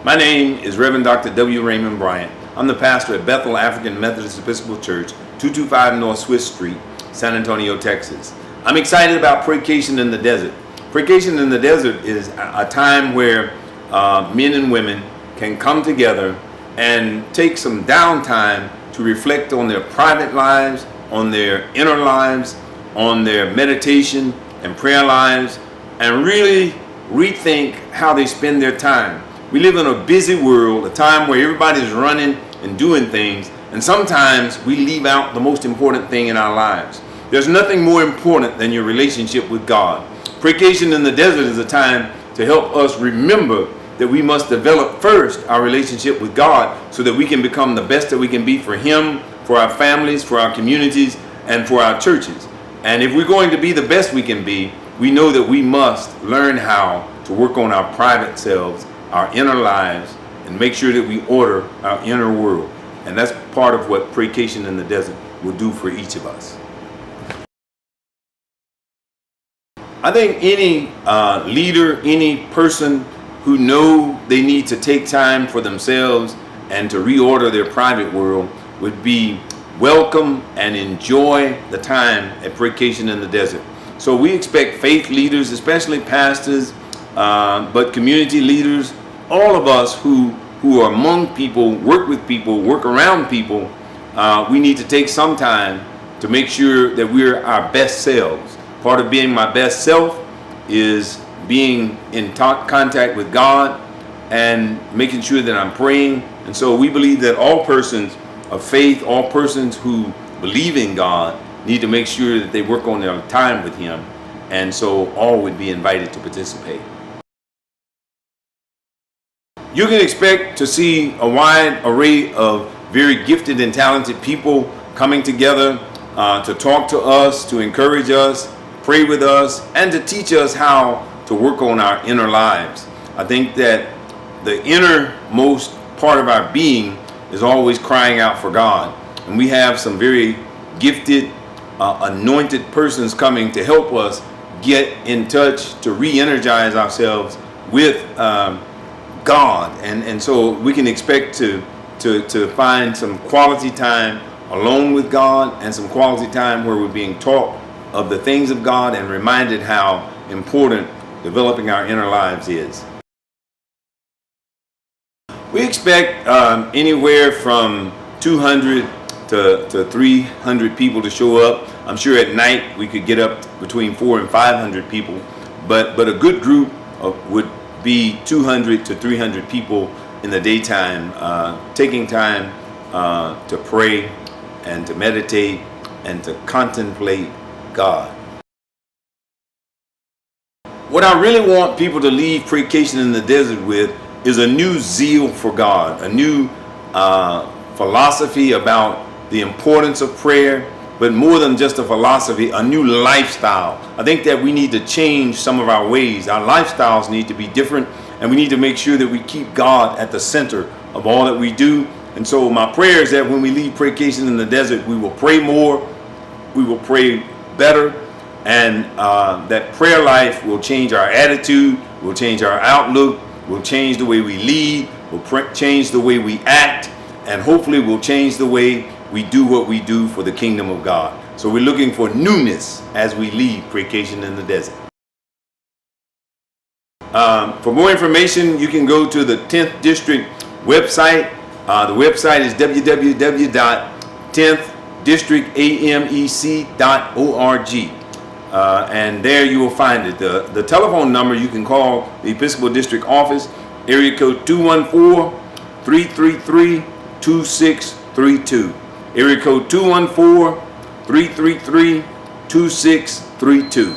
My name is Reverend Dr. W. Raymond Bryant. I'm the pastor at Bethel African Methodist Episcopal Church, 225 North Swiss Street, San Antonio, Texas. I'm excited about Praycation in the Desert. Praycation in the Desert is a time where men and women can come together and take some downtime to reflect on their private lives, on their inner lives, on their meditation and prayer lives, and really rethink how they spend their time. We live in a busy world, a time where everybody's running and doing things, and sometimes we leave out the most important thing in our lives. There's nothing more important than your relationship with God. Praycation in the Desert is a time to help us remember that we must develop first our relationship with God so that we can become the best that we can be for Him, for our families, for our communities, and for our churches. And if we're going to be the best we can be, we know that we must learn how to work on our private selves, our inner lives, and make sure that we order our inner world. And that's part of what Praycation in the Desert will do for each of us. I think any leader, any person who know they need to take time for themselves and to reorder their private world would be welcome and enjoy the time at Praycation in the Desert. So we expect faith leaders, especially pastors, but community leaders, all of us who are among people, work with people, work around people, we need to take some time to make sure that we're our best selves. Part of being my best self is being in contact with God and making sure that I'm praying. And so we believe that all persons of faith, all persons who believe in God, need to make sure that they work on their time with Him. And so all would be invited to participate. You can expect to see a wide array of very gifted and talented people coming together to talk to us, to encourage us, pray with us, and to teach us how to work on our inner lives. I think that the innermost part of our being is always crying out for God. And we have some very gifted, anointed persons coming to help us get in touch, to re-energize ourselves with God. And so we can expect to find some quality time alone with God and some quality time where we're being taught of the things of God and reminded how important developing our inner lives is. We expect anywhere from 200 to 300 people to show up. I'm sure at night we could get up between 400 and 500 people, but a good group would be 200 to 300 people in the daytime, taking time to pray and to meditate and to contemplate God. What I really want people to leave Praycation in the Desert with is a new zeal for God, a new philosophy about the importance of prayer, but more than just a philosophy, a new lifestyle. I think that we need to change some of our ways. Our lifestyles need to be different, and we need to make sure that we keep God at the center of all that we do. And so my prayer is that when we leave Praycation in the Desert, we will pray more, we will pray better, and that prayer life will change our attitude, will change our outlook, will change the way we lead, will change the way we act, and hopefully will change the way we do what we do for the kingdom of God. So we're looking for newness as we leave Praycation in the Desert. For more information, you can go to the 10th District website. The website is www.10thdistrictamec.org. And there you will find it. The telephone number you can call the Episcopal District office, area code 214-333-2632. Area code 214-333-2632.